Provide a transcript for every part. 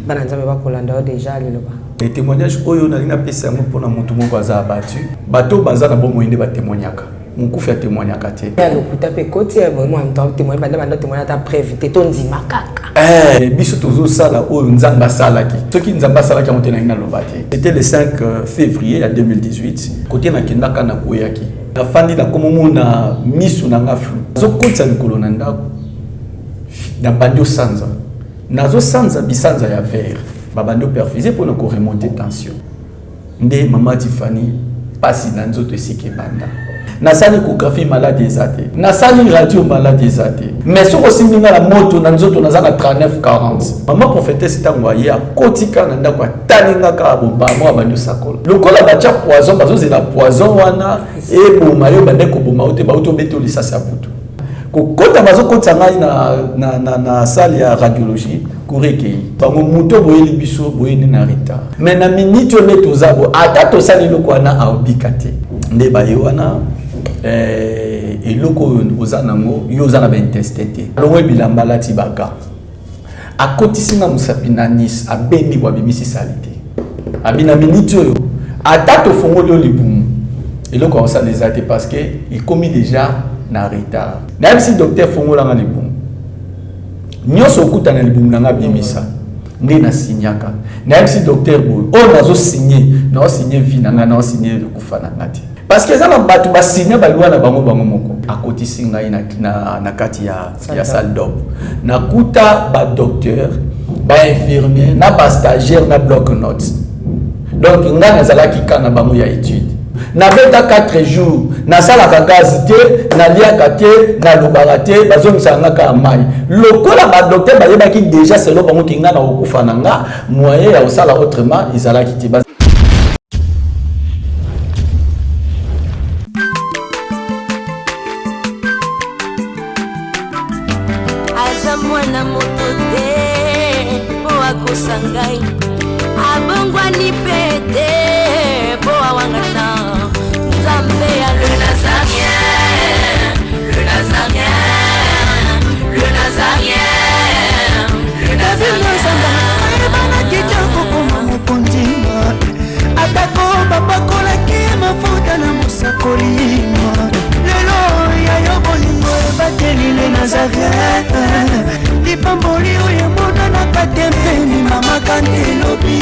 bananzambe bakolanda déjà liloba. Les témoignages oyo na lina pesa mo pona mutu moko aza abattu. Bato baza na bomo inde ba témoignaka. Mukufi a témoignaka te. Ya lokuta pe koti ya bon en tant que témoin banda témoigner ta preuve te tondi makaka. Biso tozo sala oyo nzamba salaki. Soki nzamba salaki a monté na ina lobate. C'était le 5 février 2018. Côté na kindaka na koyaki. La fandi na komomo na misu na ngaflu. Zo kotsa mikolo na ndako. Na bandio sanza. Nazo sanza bisanza ya verre. Babando perfusé pour nous remonter tension. Nde maman Tiffany passe dans nzoto sike banda. Nasali échographie malade ezate. Nasali radio malade ezate. Mais so kosimbi la moto na nzoto nazaka 39 40. Maman prophétesse tangwaye a kotika na ndako talinga ka bomba mo banyo sakola. Lokola bacha poison bazo la poison wana e boma yo bande ko boma ote ba oto beto lisasi aputu. Kokota bazo kota ngai na salle ya radiologie kureke bango muto boyeli biso boyeni na rita mais na minute on est tozabo ata to sali loko na aubikate nde ba yoana eloko ozanango yo ozana ba intesté longo bilamba lati baka akotisinga musapina nis abendi bwa bimisi salite abina minute oyo ata to fongoli libumu eloko osala ezate parce que il commis déjà na retard. Même si docteur fongola nga libumu. Nyoso okuta na libumu nga bimisa. Nde na signaka. Même si docteur boy, on nazo signer, na signer vie nga na signer kufa na ngati. Parce que ça na batu ba signer ba lwa na bango moko. Akoti singa na kati ya salle d'op. Na kuta ba docteur, ba infirmier, na ba stagiaire na bloc notes. Donc nga na zala ki kana bango ya étude. Na beta 4 jours na sala ka gaz te na liaka te na lobaka te bazongisa nga ka mai lokola ba docteur ba yebaki déjà selo bango kinga na okufa na nga moyen ya osala autrement izalaki te. Aza mwana moto te po akosangai abongwa ni pete po awangana. Le Nazarien, le Nazarien, le Nazarien, le Nazarien. Atako babakola ke mafuta na musakolima. Lelo ya yobolingo bateli le Nazarien. Lipamboli oyo mona na katempeni mama kantelobi.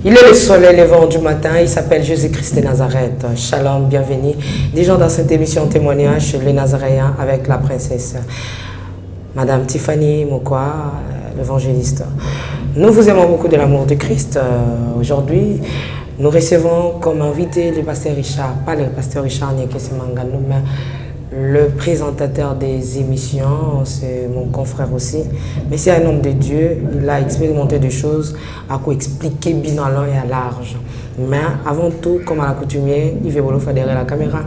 Il est le soleil levant du matin, il s'appelle Jésus-Christ de Nazareth. Shalom, bienvenue. Des gens dans cette émission témoignage chez les Nazaréens avec la princesse Madame Tiffany Mokwa, l'évangéliste. Nous vous aimons beaucoup de l'amour de Christ. Aujourd'hui, nous recevons comme invité le pasteur Richard, pas le pasteur Richard Nyekese Mangano, mais le présentateur des émissions, c'est mon confrère aussi. Mais c'est un homme de Dieu, il a expérimenté des choses à quoi expliquer bien à long et à large. Mais avant tout, comme à l'accoutumée, il veut vouloir faire derrière la caméra.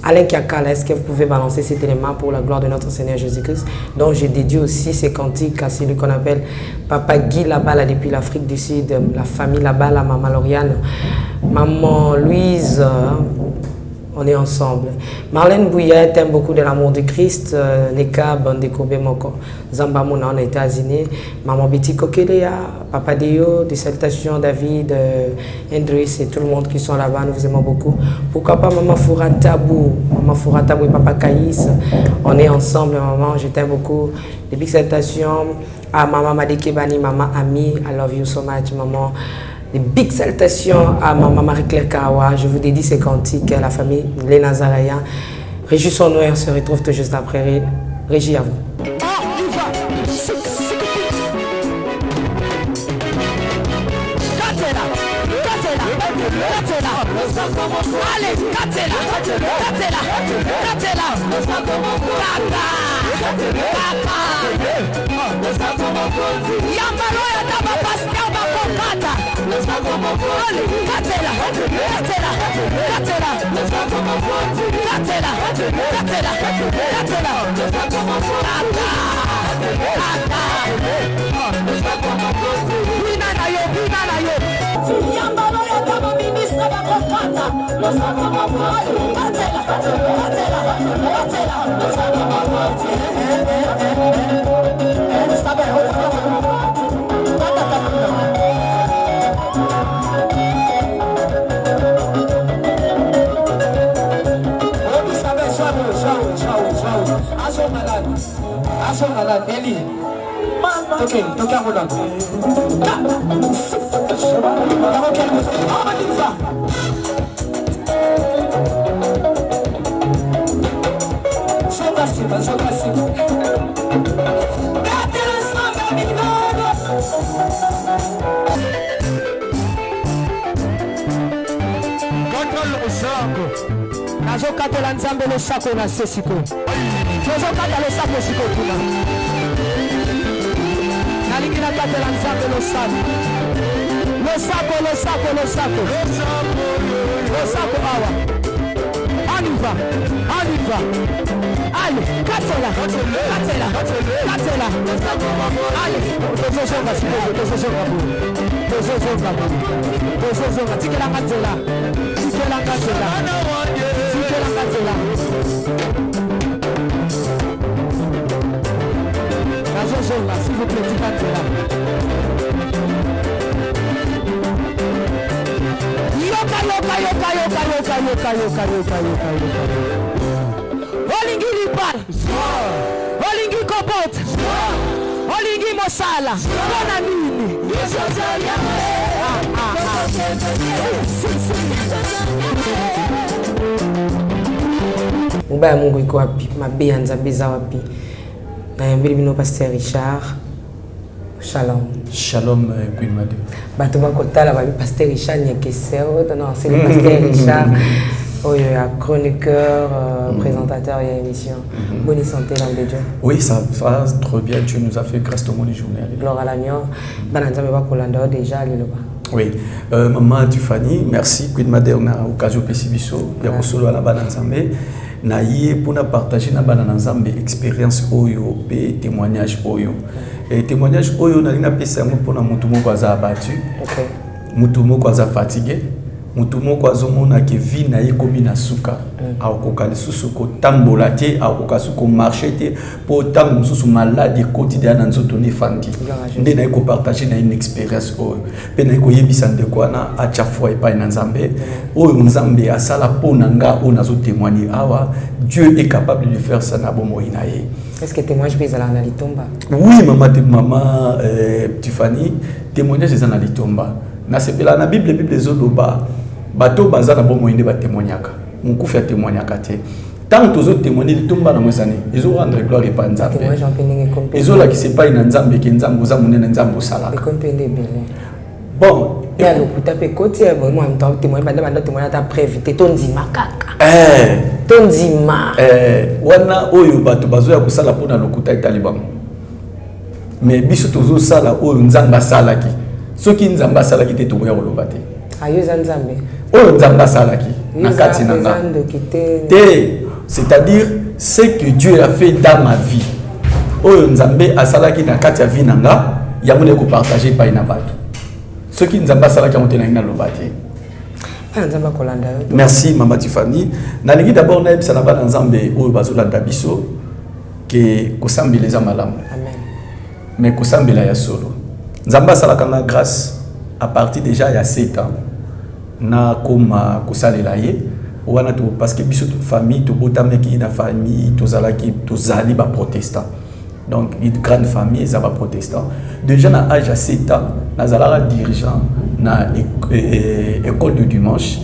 Alain Kiakala, est-ce que vous pouvez balancer cet élément pour la gloire de notre Seigneur Jésus-Christ? Donc j'ai dédié aussi ces cantiques à celui qu'on appelle Papa Guy là-bas depuis l'Afrique du Sud, la famille là-bas, la maman Lauriane, maman Louise. On est ensemble. Marlène Bouillet aime beaucoup de l'amour de Christ. Neka Bandekobé Moko. Zambamona en États-Unis. Maman Betty Kokelea, Papa Dio, des salutations, David, Hendrix et tout le monde qui sont là-bas. Nous vous aimons beaucoup. Pourquoi pas Maman Fouratabou et Papa Caïs. On est ensemble, maman. Je t'aime beaucoup. Des big salutations à Maman Madekebani, Maman Ami. I love you so much, maman. Des big salutations à maman Marie-Claire Kawa. Je vous dédie ces cantiques à la famille Les Nazaréens. Régis Sonnoir se retrouve tout juste après. Régis, à vous. Yambalo ya kama ministra Ok, donc à Roland. Nazokatela nzambe losako na sesiko tozokata losako siko kuna nalingi nakatela nzambe losako awa aniva ale katela ale tozozonga sikoyo tozozonga tikelanga nzela nazozonga s'il vous plaît tikanzela yoka olingi libala olingi kopota olingi mosala mpona nini mobaya mungu iko wapi mabe ya nzambe eza wapi nayambeli bino Pasteur Richard. Shalom Queen Made. Bato bakotala babi Pasteur Richard Nyekeseo, non c'est le Pasteur Richard. Oh, il y a chroniqueur, présentateur, il y a émission. Bonne santé, l'âme de Dieu. Oui, ça va trop bien. Tu nous as fait grâce de mon journée. Gloire à l'agneau. Bananzame va Kolanda déjà aller là-bas. Oui, maman Tiffany, merci. Queen Made, on a occasion de Pessibiso. Il y a aussi la Bananzame. Naïe pour partager na Bananzame expérience oyo et témoignage oyo. Et témoignage oyo na lina pesa mo pour na mutu moko aza abattu. OK. Mutu moko aza fatigué. Mutu moko azomona ke vie na ye komi na suka. Akoka lisusu ko tambola te, akoka suko marcher te pour tango mususu malade quotidien na nzoto ne fandi. Nde na ko partager na une expérience oyo. Pe na ko yebisa ndeko na acha foi pa na Nzambe. Oyo Nzambe asala pona nga o nazo témoigner awa Dieu est capable de faire ça na bomo inaye. Est-ce que témoignage pesa na litomba? Oui, maman Tiffany, témoignage eza na litomba. Na sepela na Bible zoloba bato baza na bomo inde ba témoignaka. Mukufi a témoignaka te. Tant que les témoigner litomba na mwesane, ils ont rendre gloire pa Nzambe. Ils ont la qui se pas na Nzambe ki Nzambe za munene na Nzambe sala. Bon, il y a le coup tapé côté vraiment en temps témoigner banda témoigner ta prévité ton dima kaka. Ton dima. Wana oyo bato bazo ya kusala pona lokuta italibango. Mais biso tozo sala oyo Nzamba sala ki. Soki Nzamba sala ki te to ya koloba te. Ayo Nzambe. Oyo Nzamba sala ki. Na kati nanga. C'est-à-dire ce que Dieu a fait dans ma vie. Oyo Nzambe asala ki na kati ya vie nanga, ya mone ko partager pa ina bato. Ce qui nous a passé à la quarantaine de l'obati. Merci, Maman Tiffany. Nalingi d'abord naïb salaba dans Nzambe ou bazola dabiso que kosambi les amalam. Amen. Mais kosambi la ya solo. Nzamba salakanga grâce à partir déjà il y a 7 ans. Na comme kosale la ye wana to parce que biso famille to botame ki na famille to zalaki to zali ba protestant. Donc, une grande famille, ils sont protestants. Déjà, à l'âge de 7 ans, nous sommes dirigeants de l'école de dimanche,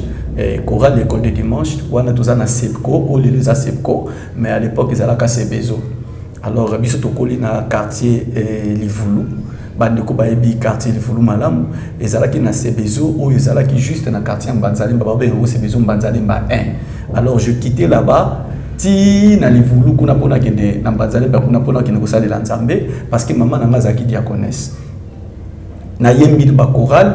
chorale l'école de dimanche, où nous sommes à Sepco, où nous sommes à Sepco, mais à l'époque, ils étaient à Sebezo. Alors, nous sommes dans le quartier Livoulou, nous sommes dans quartier Livoulou Malam, ils sont à Sebezo, où ils sont juste dans le quartier Mbanzalim, Sebezo Mbanzalim 1. Alors, je quittais là-bas. Si na livulu kuna pona kende na Mbanzale ba kuna pona kende kosala la Nzambe parce que maman na mazaki diaconesse na yembi ba chorale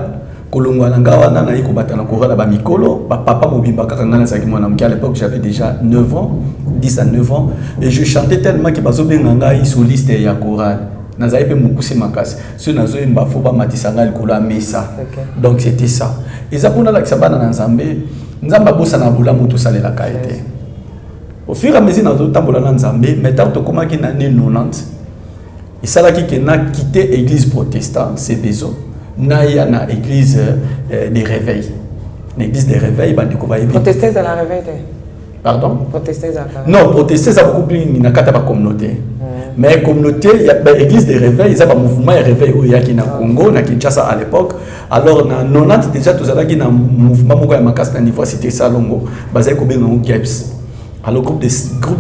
kolongwa na ngawa na yiko batana chorale ba mikolo ba papa mobimba kaka ngana zaki mwana mki à l'époque j'avais déjà 9 ans 10 à 9 ans et je chantais tellement que bazo benga ngai soliste ya chorale nazali pe mukuse makasi so nazo yemba fo ba matisanga likolo ya mesa. Donc c'était ça. Eza pona la kisabana na Nzambe, Nzamba bosa na bula mutu salela kaite. Au fur et à mesure nazo tambola na Nzambe, mais tant to komaki na année 90, isalaki ke na quitté église protestante, c'est besoin. Na ya na église des réveils. L'église des réveils ba ndiko ba yebi. Protester à la réveil. Pardon? Protester à la Non, protester ça beaucoup plus na kata ba communauté. Mais communauté, il y a l'église des réveils, il y a un mouvement de réveil où il y a qui na Congo, na Kinshasa à l'époque. Alors na 90 déjà tous allaki na mouvement moko ya makasi na niveau cité Salongo, basé ko benga GEPS. Alors groupe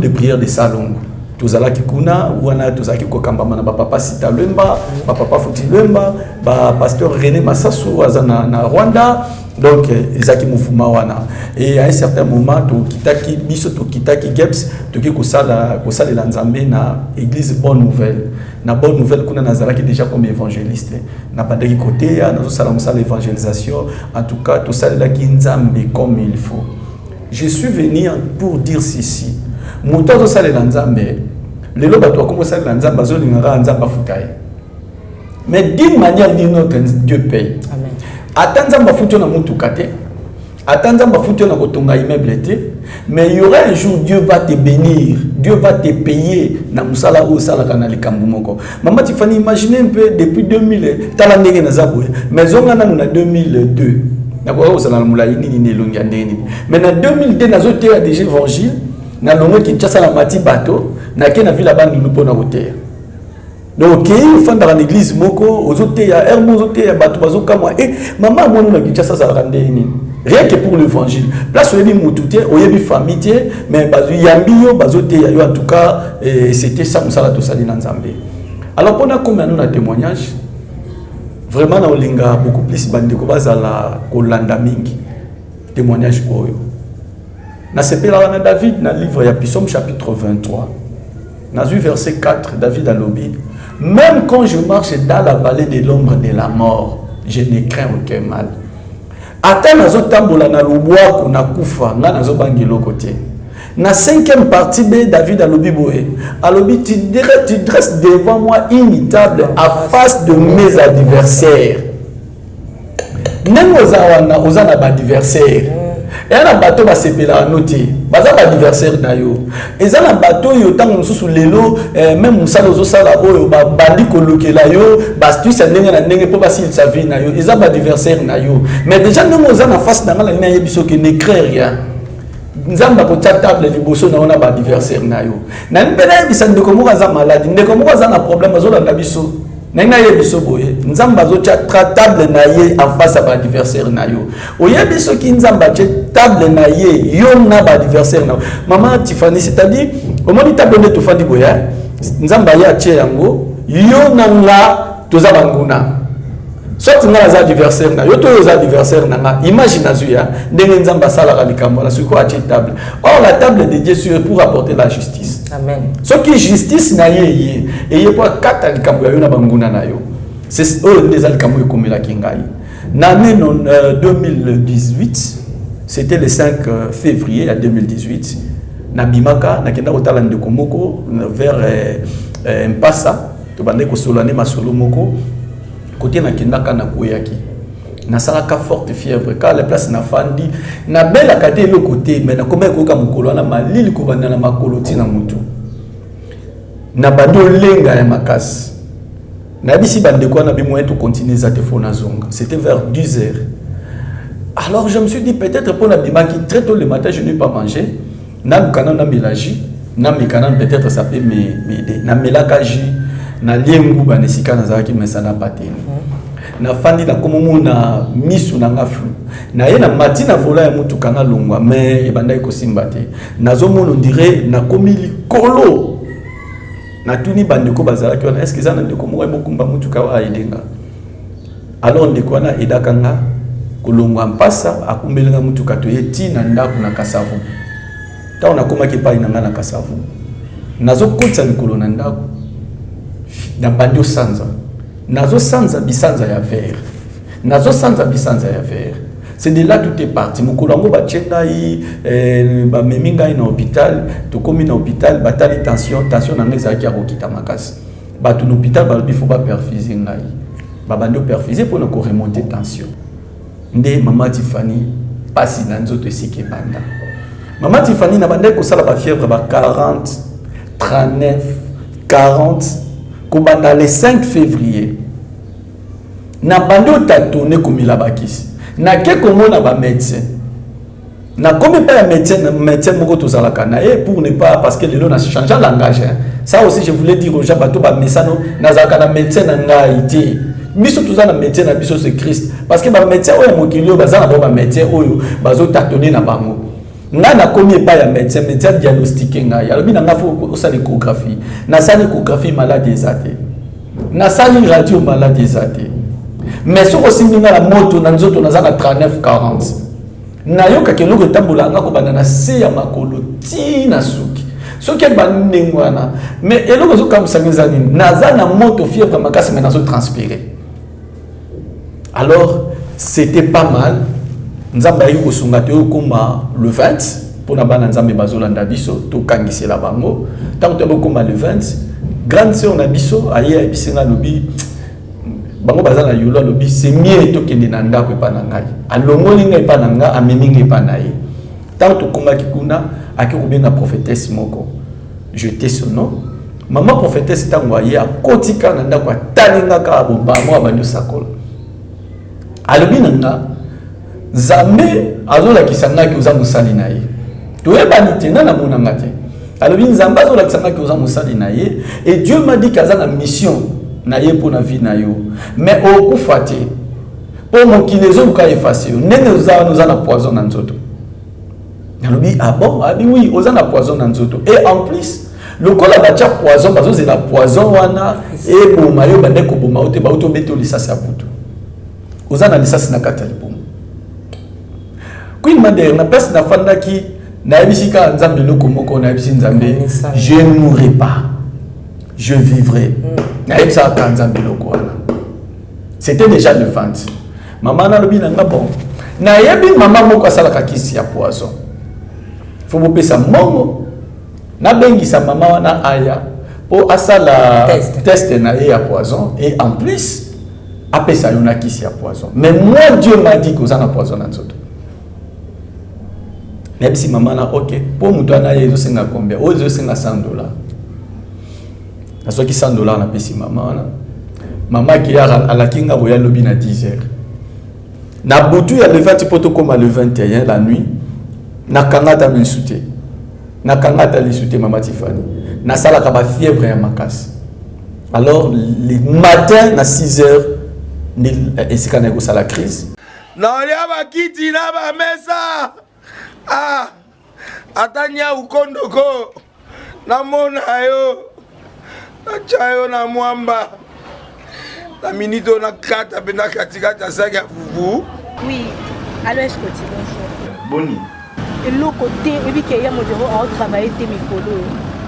de prière de Salongo. Tous allaki kuna ou ana tous allaki ko kamba na papa Sita Lemba, papa Futi Lemba, pasteur René Massassou azana na Rwanda. Donc, ils ont mouvement wana. Et à un certain moment, to kitaki biso to kitaki GEPS, to ki kosala lanzambe na église Bonne Nouvelle. Na Bonne Nouvelle kuna nazalaki déjà comme évangéliste. Na badaki côté ya nazo sala musala évangélisation. En tout cas, to sala ki nzambe comme il faut. Je suis venu pour dire ceci. Moto to sala lanzambe. Lelo bato ko sala lanzambe zo lingara nzamba fukai. Mais d'une manière ou d'une autre, Dieu paye. Amen. Attends, ma foutu na mutu kate. Attends, ma foutu na kotonga immeuble te. Mais il y aura un jour, Dieu va te bénir. Dieu va te payer. Na musala ou sala kana likambu moko. Maman Tiffany, imaginez un peu depuis 2000. Tala ndenge na zaboué. Mais on a na 2002. Na kwa osala mula ini ni longi ndenge. Mais na 2002 na zote ya déjà évangile. Na longo ki tchasa na mati bateau. Na ke na villa bandi nous pona côté. Donc, il faut dans l'église moko, aux autres, il y a Hermos, il y a Batubazo, Kamwa. Et maman, moi, nous ça, ça rend rien que pour l'évangile. Place où il y a des moutoutés, où il y a des familles, mais il y a des en tout cas, c'était ça, nous allons tous aller dans Zambé. Alors, pendant combien nous avons témoignages, vraiment, on a beaucoup plus de la Kolanda Mingi. Témoignage Oyo. Na sepela David, dans le livre, il y a Psaume chapitre 23. Dans le verset 4, David a lobby. Même quand je marche dans la vallée de l'ombre de la mort, je ne crains aucun mal. Ata nazo tambola na lubwa kuna kufa nga nazo bangelo côté. Na 5e partie de David alobi boé. Alobi tu dresses devant moi une table à face de mes adversaires. Nengo zawana ozana ba adversaire. Et un bateau va s'épeler à noter. Baza ba adversaire na yo. Et ça na bateau yo tango mususu lelo même musala zo sala oyo ba bandi kolokela yo, bastu sa ndenge na ndenge po basil sa vie na yo. Eza ba adversaire na yo. Mais déjà nous oza na face na ngala na yebiso ke ne crée rien. Nzamba ko table liboso na ona ba adversaire na yo. Na mbele bisa ndeko mo za malade, ndeko mo za na problème zo la biso. Nena yebiso boye nzamba zo table na ye en face à ba adversaire na yo. Oyebiso ki nzamba table na ye yo na ba adversaire na. Maman Tiffany, c'est-à-dire au moment table de tofandi boya nzamba ya tie yango yo na nga toza banguna. Soit nga za adversaire na yo to yo za adversaire na nga. Imagine azuya ndenge nzamba sala ka likambo la suko a table. Or la table de Dieu c'est pour apporter la justice. Amen. Ce qui est justice na ye et ye pas kata likambo ya yo na banguna na yo. C'est les alikambo comme la kingai. L'année 2018, c'était le 5 février 2018. Na bimaka na kenda kotala ndeko moko vers Mpasa to bande ko solane masolo moko côté na kenda kana koyaki. Na salaka forte fièvre car la place na fandi na bela kate le côté mais na komé ko ka mukolo na malili ko banda na makolo tina mutu. Na bando lenga ya makasi. Na bisi bande ko na bi moyen to continuer za te fona zonga. C'était vers 10 heures. Alors je me suis dit peut-être pour la bimaki très tôt le matin je n'ai pas mangé. Na mukana na melaji, na mikana peut-être ça peut m'aider. Na melakaji, na liengu banesika na zaki mesana pateni. Na fandi na komomo na misu na ngafu. Na ye na matina vola ya mutu kana longwa mais ebandai ko simbate. Nazo mono dirait na komili kolo. Na tuni bandeko bazala ki wana est-ce que ça na ndeko mo bokumba mutu ka wa idenga. Alors ndeko na edakanga kolongwa mpasa akumbelenga mutu kato yeti na ndaku na kasavu. Ta on a koma ki pa inanga na kasavu. Nazo kotsa likolo na ndaku. Na bandio sanza. Nazo sanza bisanza ya verre. Nazo sanza bisanza ya verre. C'est de là tout est parti. Mukolongo ba tchenda yi ba meminga na hôpital, to komi na hôpital batali tension na ngeza ki akokita makasi. bato l'hôpital il faut pas perfuser ngai babando perfuser pour ne remonter tension nde maman Tiffany pasi na nzoto esike banda maman Tiffany na bande ko sala ba fièvre ba 40 39 40 ko banda le 5 février na bando tatone komila bakisi na ke komona ba médecin na comme pas médecin moko tozalaka na pour ne pas parce que le lot a changé le langage ça aussi je voulais dire aux gens bato ba mesano nazalaka na médecin na ngaité biso tozana médecin na biso c'est Christ parce que ba médecin oyo mokili bazana ba médecin oyo bazo tatone na bango nga na komi pas ya médecin diagnostiquer nga ya lobi na nga faut ça l'échographie na ça l'échographie maladie ezate na ça radio maladie ezate mais ce aussi ninga la moto na nzoto nazana 39 40 na yoka ke loko tambola nga ko banana se ya makolo ti na suki soki bandengwana mais eloko zo kam sangizani nazana moto fièvre makasi mais nazo transpirer alors c'était pas mal nzamba yi ko sunga te okoma le 20 pour na bana nzambe bazolanda biso to kangisela bango tant que okoma le 20 grande sœur na biso aye bisinga lobi bango bazana yolo lobi c'est mieux to kende na ndako epa na ngai alongoli ngai epa na nga amemi ngai epa na ye tant to komaki kuna akikubenga prophétesse moko jeter son nom maman prophétesse tango aye akotika na ndako atalinga ka bobamo abanyo sakola alobi na nga Nzambe azolakisa nga ki oza mosali na ye toyebani te na mona nga te alobi Nzambe azolakisa nga ki oza mosali na ye et Dieu m'a dit kaza na mission na ye pour na vie na yo mais okufa te pour mokili ezoluka efface yo ndenge oza na poison na nzoto alobi ah bon abi oui oza na poison na nzoto et en plus lokola batia poison bazozela poison wana eboma yo bande koboma yo te bauto bete lisasi ya butu oza na lisasi na kati ya libumu Queen Mother na place na fandaki na ebisika nzambe loko moko na ebisi nzambe je ne mourrai pas je vivrai na ebisa ka nzambe loko wana c'était déjà le 20 maman na lobi na nga bon na yebi maman moko asala ka kisi ya poison faut bopesa mongo na bengisa maman wana aya po asala test na ya poison et en plus apesa yo na kisi ya poison mais moi Dieu m'a dit que ça na poison na nzoto. Même si maman a ok, pour moi, il y a combien? Oh, il y a $100. À ce qui $100, on a payé maman. Maman qui a la kinga royal lobby à 10h. Na boutu ya le 20 poto comme le 21 la nuit. Na kangata me souté. Na kangata le souté maman Tiffany. Na sala ka ba fièvre ya makasi. Alors le matin na 6h ni esika na ko sala crise. Na ya ba kiti na ba mesa. Ah, atanya ukondoko na mona yo na chayo na mwamba na minito na kata bena katikata saga fufu. Oui, alors est-ce que tu bonjour Boni et le côté et puis qu'il y a mon bureau à travailler tes micros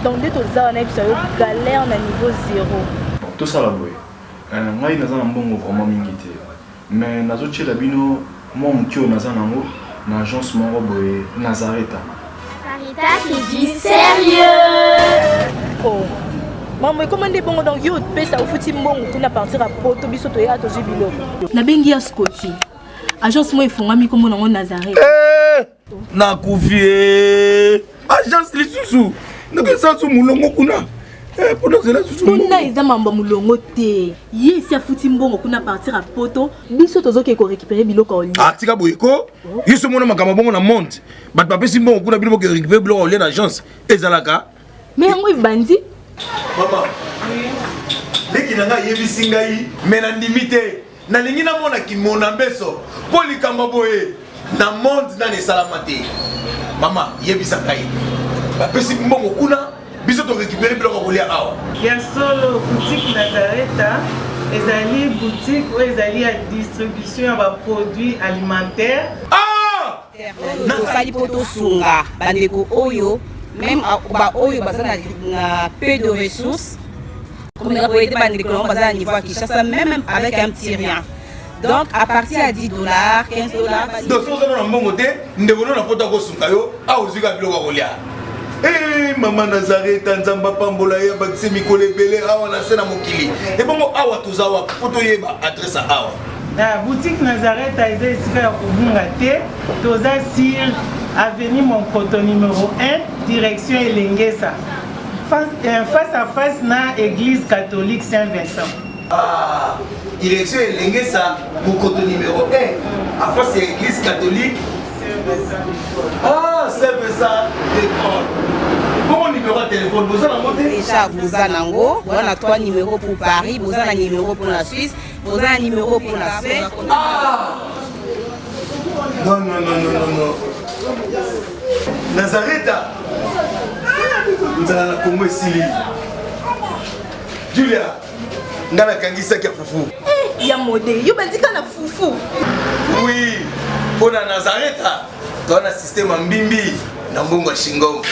donc dès que ça on a eu galère na niveau 0 tout ça la boy ngai naza na mbongo vraiment mingi te mais nazo tshela bino mo mutio naza nango na agence moko boye Nazareta. Sarita c'est du sérieux. Oh maman comment des bongo donc yo pesa au futi mbongo kuna partir à poto biso to ya to jibilo na bengi ya Scotty agence mo ifungami comme na Nazareta na kufie agence lisusu ndeke sansu mulongo kuna pour nous là tout monde na eza mamba mulongo te ye si afuti mbongo kuna partir à poto biso tozoke ko récupérer biloko oli ah tika boyeko yeso mona makamba bongo na monte bat papesi mbongo kuna biloko récupérer biloko oli na agence ezalaka mais yango bandi mama leki nanga yebisi ngai mais na ndimite na lingi na mona kimona mbeso po likamba boye na monde na nesalama te mama yebisa ngai bapesi mbongo kuna biso to récupérer biloko kolia awa ya solo boutique Nazareta ezali boutique ou ezali ya distribution ya ba produits alimentaires nakosali po tosunga bandeko oyo même ba oyo baza na peu de ressources comme na boyete bandeko baza na niveau à Kinshasa même avec un petit rien donc à partir à $10 $15 donc so na mbongo te ndeko na pota ko sunga yo a ozika biloko kolia Eh, maman Nazareth, Nzamba Pambola, Bakse Mikole Bele, Awa Nasena Mokili. Et bon, Awa Tuzawa, Potoyeba, adresse à Awa. La boutique Nazareth a été ici à Kubungate, Toza Sir, avenue Monkoto numéro 1, direction Elengesa. Face à face, na église catholique Saint-Vincent. Ah, direction Elengesa, Monkoto numéro 1, à face à l'église catholique Saint-Vincent. Ah, Saint-Vincent d'école. Bon numéro de téléphone, vous avez monté déjà, vous avez on a 3 numéros pour Paris, vous avez un numéro pour la Suisse, vous avez un numéro pour la Suède. Ah non, non, non, non, non, non. Nazareth, nous allons la Congo ici. Julia, nous allons la Kangisa qui a foufou. Il y a modé, il y a un foufou. Oui, pour la Nazareth, tu as un système en bimbi, dans Bongo Shingom.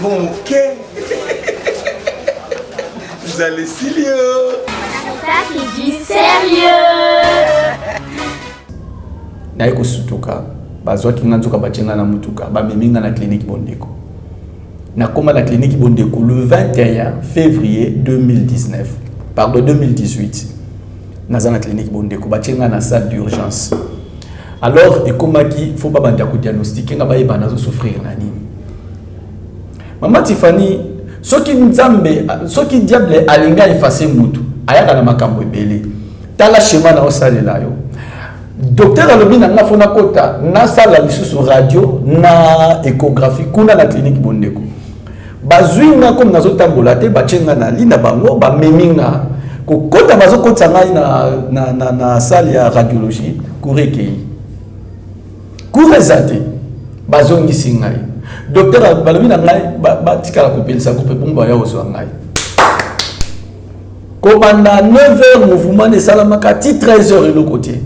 Bon, ok. Vous allez sérieux. Ça, c'est du sérieux. Naiko sutuka, bazwa kinga nzoka bachenga na mutuka, ba meminga na clinique Bondeko. Na koma la clinique Bondeko le 21 février 2019. Pardon, 2018. Naza na clinique Bondeko bachenga na salle d'urgence. Alors, ekomaki faut pas banda ko diagnostiquer nga baye banazo souffrir na nini. Maman Tiffany, soki nzambe, soki diable alinga effacer mutu, ayaka na makambo ebele. Tala schéma na osalela yo. Docteur alobi na nga fona kota na sala lisusu radio na échographie kuna na clinique Bondeko. Bazwi nga comme nazo tambola te bachenga na linda bango ba meminga ko kota bazo kota ngai na salle ya radiologie kurekei. Kurezate bazongi singai. Docteur balobi na ngai ba tikala ko pelisa ko pe bomba ya oso ngai. Komanda 9h mouvement de salamaka ti 13h et le côté.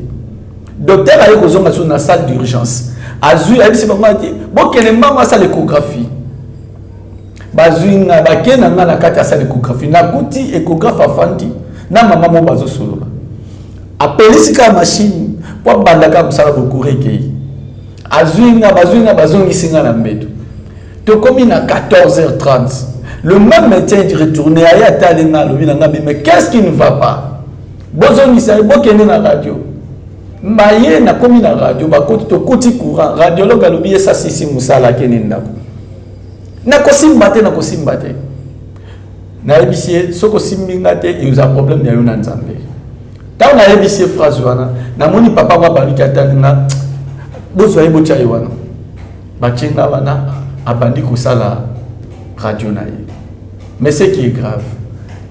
Docteur a eu besoin de la salle d'urgence. Azui a dit bon que les mamans ça l'échographie. Bazui na bakena na kati salle l'échographie. Na kuti échographe afandi na maman mo bazo solo. Appelez sika machine pour bandaka musala recourir kei. Azui na bazongi singa na mbeto. To komi na 14h30. Le même médecin est retourné à Yatalenga mais qu'est-ce qui ne va pas? Bozongi sa bokene na radio. Maye na komi na radio bakoti to kuti courant radiologue alobi esa sisi musala kene ndako na kosimbate na ebisie soko simbinga te et uza problème ya yona nzambe ta na ebisie phrase wana na moni papa wa balika tanga bozo yebo cha wana bachenga wana abandi kusala radio na ye mais ce qui est grave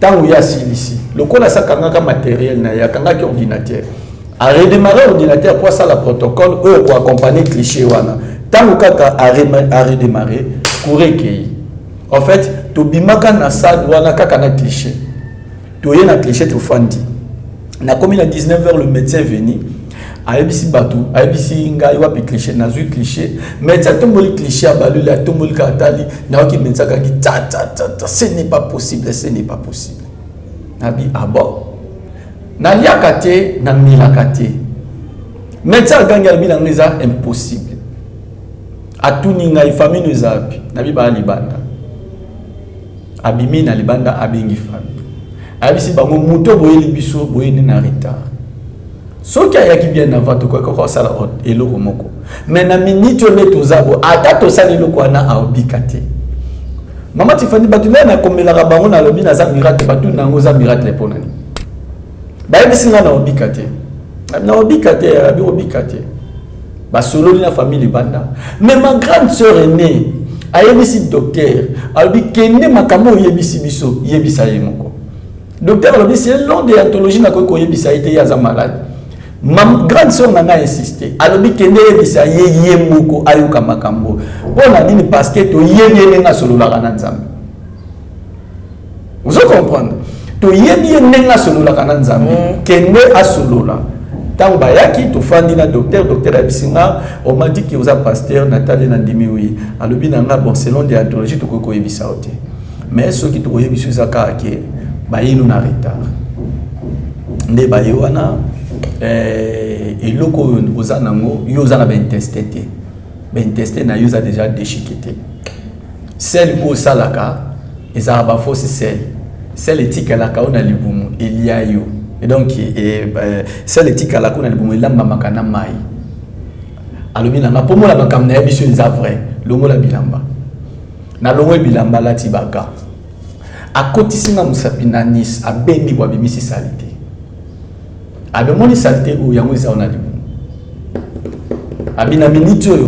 tant où ya silisi lokola sakanga matériel na ya kanga ki ordinateur a redémarrer l'ordinateur pour ça le protocole eux pour accompagner cliché wana tant que a redémarrer courir kei en fait to bimaka na salle wana kaka na cliché to yé na cliché to fandi na comme il a 19h le médecin venu a ebisi batou a ebisi ngai wa cliché na zu cliché médecin tomboli cliché a balu la tomboli katali na ki médecin ka ki ta ce n'est pas possible nabi ah bon na liakate na milakate médecin ganga bila ngeza impossible atuni ngai famille nous api na biba libanda abimi na libanda abingi famille abisi bango muto boyeli biso boyeni na retard soki ayaki bien avant to ko sala eloko moko mais na minute on est zabo ata to sala eloko na aobikate Maman Tiffany batula na komela bango na lobi na za miracle batu nango za miracle ponani bayebisinga na obikate abi obikate basolo na famille banda mais ma grande sœur aînée ayebisi docteur abi kende makambo yebisi biso yebisa ye moko docteur alobi c'est long de déontologie na ko yebisa ite ya za malade ma grande sœur nanga insisté alobi kende yebisa ye moko ayuka makambo pona nini parce que to yebye nga solo la kana nzambe vous comprenez to yebye nga solo la kana nzambe kende asolola tant bayaki to fandi na docteur abisinga on m'a dit que vous a pasteur Nathalie Nandimi oui alobi nanga bon selon déontologie to ko yebisa ote mais ce qui to yebisa zaka ke bayinu na retard nde bayewana eloko ozanango yo ozana ben testé na yo za déjà déchiqueté Celle au salaka, ils ont ba fausse celle éthique à la kaona libumu il y a yo. Et donc celle éthique à la kaona libumu la mama kana mai. Alobi na pomo la makam na biso les vrai. Longo la bilamba. Na longo bilamba la tibaka. A kotisinga musapina Nice a bendi bwa bimisi salité. A bemoni salité o yango za ona libumu. Abina minute yo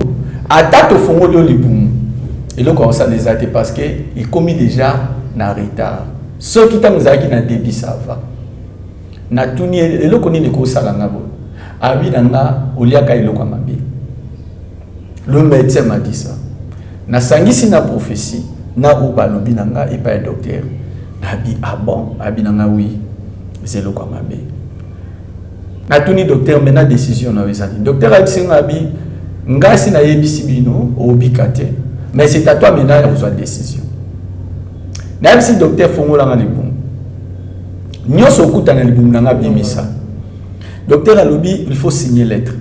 atato fongo lo libumu. Et donc on ça les a été parce que il commis déjà na retard. Ceux qui t'ont zaki na débit ça va. Na tuni et le koni ne ko sala ngabo. Abina nga oliaka iloko mabe. Le médecin m'a dit ça. Na sangisi na prophétie na uba lobi nanga et pas un docteur. Abi ah bon, abi nanga oui. C'est le quoi mabe. Na tuni docteur mena décision na wezani. Docteur a dit abi ngasi na yebisi bino obikate. Mais c'est à toi maintenant de besoin de décision. Même si le docteur Fongo l'a dit, nous sommes tous les bimisa. Docteur Alobi, il faut signer lettre.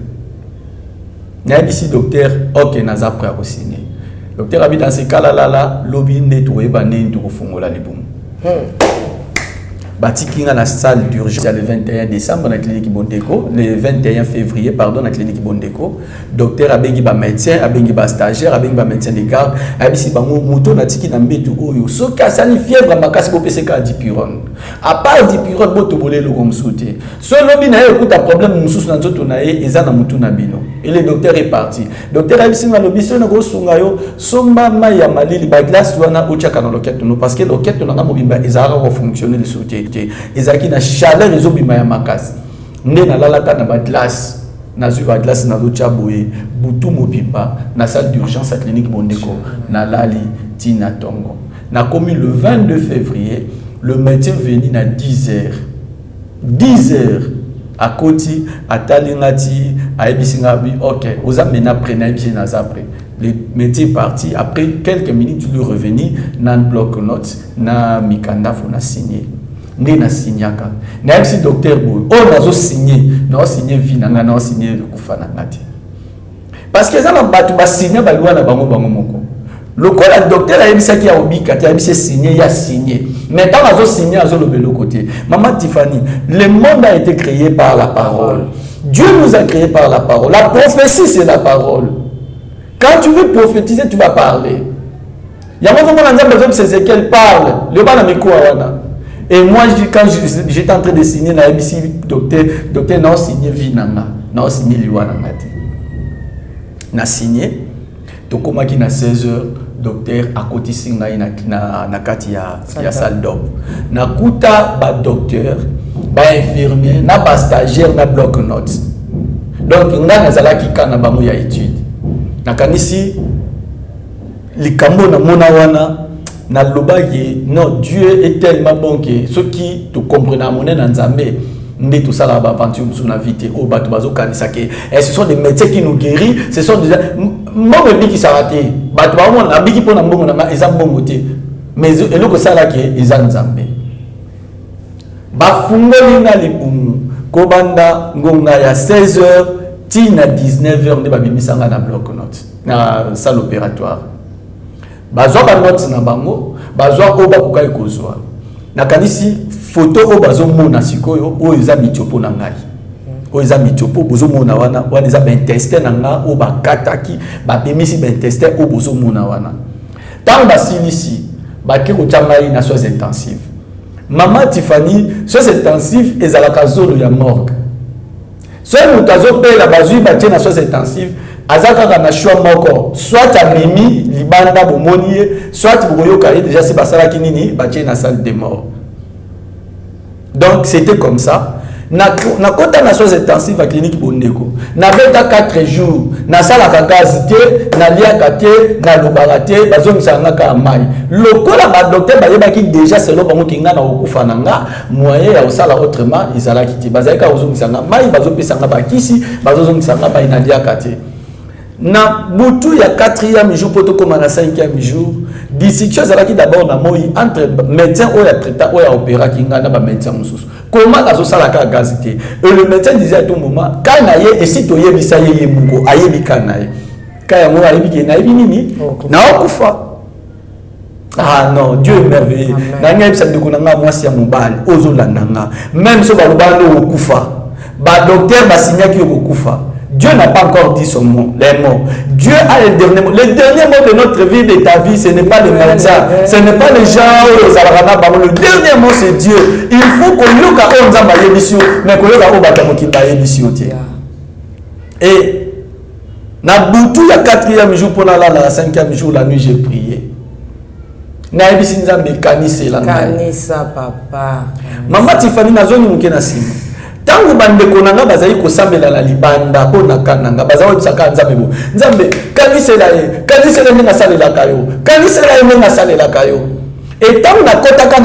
Même si docteur, ok, nous avons prêt à signer. Docteur Abi dans ces cas-là, lobby nettoyé, bané, tout Fongo l'a dit. Batiki dans la salle d'urgence le 21 décembre dans la clinique Bondeko, le 21 février pardon dans la clinique Bondeko, docteur abengi ba médecin, abengi ba stagiaire, abengi ba médecin de garde, abisi ba moto na tiki na mbetu oyo. So ka sali fièvre makasi ko pese ka dipyrone. À part dipyrone boto bolelo comme souté. So lobi na écoute un problème mususu na nzoto na ye eza na mutu na bino. Et le docteur est parti. Docteur abisi na lobi so na go sunga yo, so mama ya malili ba glace wana ochaka na loquette no parce que loquette na mobimba ezara ko fonctionner le souté. Ezaki na chaleur ezobima ya makasi nde na lalaka na ba glace na zu ba glace na locha boye butu mobimba na salle d'urgence à clinique Bondeko na lali tina tongo na commis le 22 février le médecin venu na 10h à koti atalingati aebisinga bi OK oza mena prena bi na zapre le médecin parti après quelques minutes lui revenu na bloc notes na mikanda fo na signé né na signaka na si docteur boy on a signé na signé vie na na signé le kufana ngati parce que ça na batu ba signé ba loi na bango moko le quoi docteur a dit qui a obika tu a signé il a signé mais tant azo signé azo le belo côté maman Tiffany le monde a été créé par la parole. Dieu nous a créé par la parole. La prophétie c'est la parole. Quand tu veux prophétiser tu vas parler. Il y a un moment où c'est qu'elle parle le bana mikoana. Et moi, quand j'étais en train de signer la ABC, docteur n'a signé Vinanga, n'a signé Liwananga. N'a signé, donc comme qui na 16h, docteur a côté singa na kati ya salle d'op. Na kuta ba docteur, ba infirmier, na ba stagiaire na bloc notes. Donc nga nazala ki kana ba mo ya étude. Na kanisi likambo na mona wana. Non, Dieu est tellement bon que ceux qui te comprennent à mon nzambe ndé tout ça là aventure sur la vie au bateau bazo kanisa que et ce sont des médecins qui nous guérissent, ce sont des moi me qui s'arrêter bateau ba mon abiki pona mbongo na ezam bongo te mais eloko ça là que ezam nzambe ba fungoli na libumu ko banda ngonga ya 16h tina 19h ndé ba bimisanga na bloc note na salle opératoire. Bazwa ba notes na bango bazwa oba kukai kozwa na kanisi photo o bazo mona sikoyo o eza mitiopo na ngai o eza mitiopo bozo mona wana eza ba intestin na nga o ba kataki ba bemisi ba intestin o bozo mona wana tant ba silisi ba kiko changai na soins intensifs maman Tiffany soins intensifs ezalaka zolo ya morgue soins mutazo pe la bazui ba tena soins intensifs azaka na choix moko soit amimi libanda bomoni soit boyoka déjà c'est basala kinini batie na salle de mort. Donc c'était comme ça na kota na soins intensifs à clinique Bondeko na beta 4 jours na sala ka gazité na liaka te na lobaraté bazongisa ngaka mai lokola ba docteur ba yeba ki déjà c'est lo bango kinga na okufa nanga moyen ya osala autrement izala kiti bazaka ozongisa nga mai bazopesa nga bakisi bazongisa nga ba ina liaka te. Na butu ya 4e jour poto comme na 5e jour discussion zalaki d'abord na moi entre médecin ou ya traitant ou ya opéra ki ngana ba médecin mususu comment azo sala ka gazité et le médecin disait à tout moment quand na ye et si to yebisa ye muko ayebi kana ye kaya mo ayebi ki na yebi nini na okufa Ah non, Dieu est merveilleux. Nanga ebisa ndeko nanga mwasi ya mobali ozolandanga. Même so balobano okufa. Ba docteur basignaki okufa. Dieu n'a pas encore dit son mot, les mots. Dieu a le dernier mot. Le dernier mot de notre vie, de ta vie, ce n'est pas les médecins. Ce n'est pas les gens, les alarana. Le dernier mot, c'est Dieu. Il faut qu'on y ait mais qu'on y ait et na boutou, il y a 4e jour pour la 5e jour, la nuit, j'ai prié. Na ebisi nzambe kanisa la kanisa papa. Maman Tiffany na zone mukena sima. Tangu bandeko nanga bazali kosambela la libanda po nakananga bazali tsaka nzambe bo. Nzambe kanisa la ndenga salela kayo. Kanisa la ndenga salela kayo. Et tant na kotaka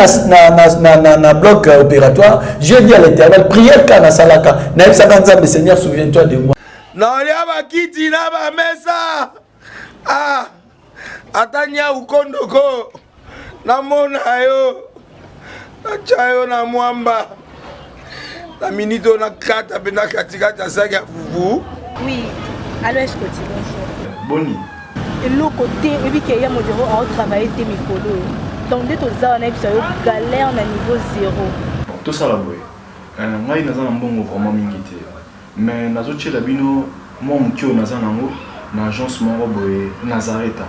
na bloc opératoire, je dis à l'Éternel, prière kana salaka. Na ebisaka nzambe Seigneur, souviens-toi de moi. Na lia bakiti na ba mesa. Ah. Atanya ukondoko. Na mona yo. Na chayo na mwamba. La minute on a 4 à katikata saki ya fufu. Oui. Alors est-ce que tu bonjour. Boni. Et l'autre côté, et puis qu'il y a mon bureau à travailler tes micros. Donc dès que ça on a eu galère na niveau 0. Tout ça là boy. Ngai naza na mbongo vraiment mingité. Mais nazo tchela bino moi mukio naza nango na agence moko boy Nazareta.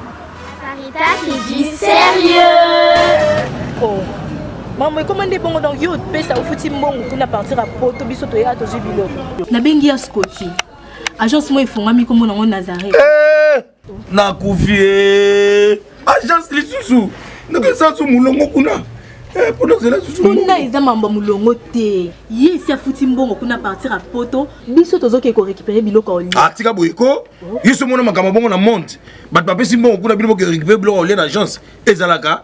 Sarita qui dit sérieux. Oh. Maman, comment est bon donc yo pesa au fouti mbongo kuna partir à poto biso to ya to jibilo. Na bengi ya Scotty. Agence moi ifungami comme nango Nazareth. Na kufie. Agence lisusu. Ndeke sansu mulongo kuna. Pour cela susu. Kuna eza mamba mulongo te. Yesi afuti mbongo kuna partir à poto biso tozoke ko récupérer biloko oli. Atika boyeko. Yiso mona makamba bongo na monte. Bat papa si mbongo kuna biloko récupérer biloko oli na agence. Ezalaka.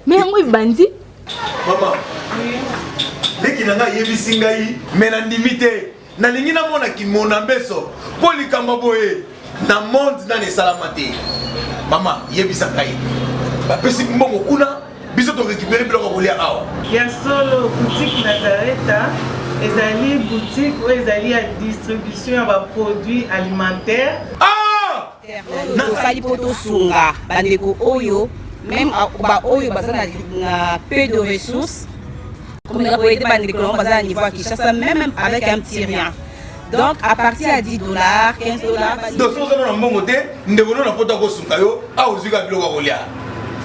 Mais yango ibandi. Maman. Leki nanga yebisi ngai mena ndimite. Na lingi na mona ki mona beso. Poli kamba boye. Na monde na ne salamate. Mama yebisa ngai. Ba pesi mbongo kuna biso to récupérer biloko kolia awa. Ya solo boutique Nazareta, ezali boutique où ezali à distribution ya produits alimentaires. Ah! Na sali poto sunga bandeko oyo même ba oyo bazana na peu de ressources. Comme on a été bandeko on bazana niveau Kinshasa même avec un petit rien. Donc à partir à $10, $15. Donc si on a un bon côté, nous devons na poto ko sunga yo, a ozika biloko kolia.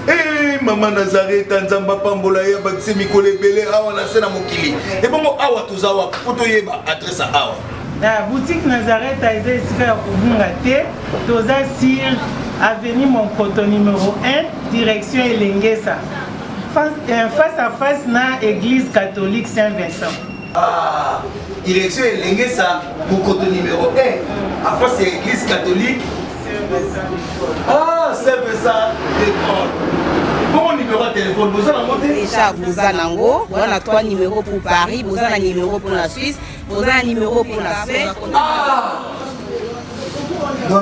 Eh maman Nazareth nzamba pambola ya bakise mikole belé awa na sena mokili. Et bongo awa tozawa poto yeba adresse awa. La boutique Nazareth a été ici à Kubungate, toza sur avenue Monkoto numéro 1, direction Elengesa. Face à face na église catholique Saint-Vincent. Ah, direction Elengesa, Monkoto numéro 1, à face de l'église catholique Saint-Vincent. Ah, Saint-Vincent d'école. Bon numéro de téléphone, vous avez monté déjà vous avez nango, vous avez 3 numéros pour Paris, vous avez un numéro pour la Suisse, vous avez un numéro pour la Suède. Ah! Non.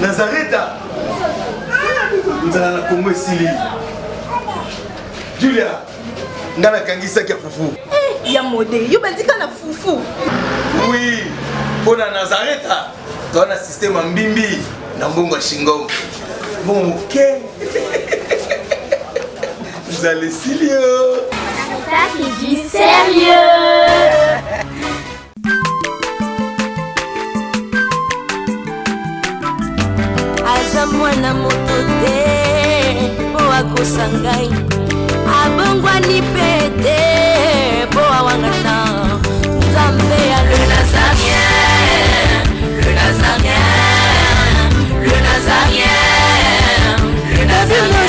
Nazareta. Vous allez la Congo Sili. Julia, ngana kangisa kia fufu. Ya modé, yo bandika na fufu. Oui, pour la Nazareta, dans un système en bimbi, dans Bongo Shingo. Bon, ok. Vous allez Silio. Sarita qui dit sérieux. Aza mwana moto te po akosangai abongwani pete po awangata Nzambe ya le Nazarien, le Nazarien, le Nazarien, le Nazarien.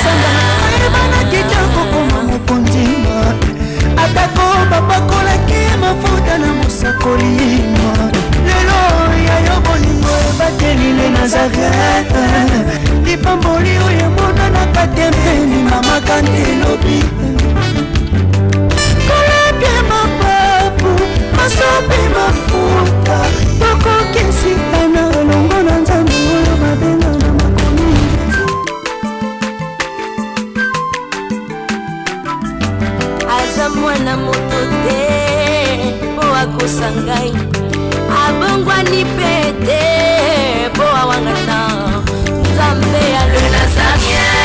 Bana kitoko koma mokondima atako babakolaki mafuta na mosakolima lelo yayo bolingo ebateli le Nazareth lipamboli oyo emonanaka tempeni mama kandelobi kolapie mapapu masopi mafuta tokokisika na elongo na Nzambe oyo babenga na makomi aza mwana moto te po akosangai abongwani pete po awangata Nzambe ya le Nazarien.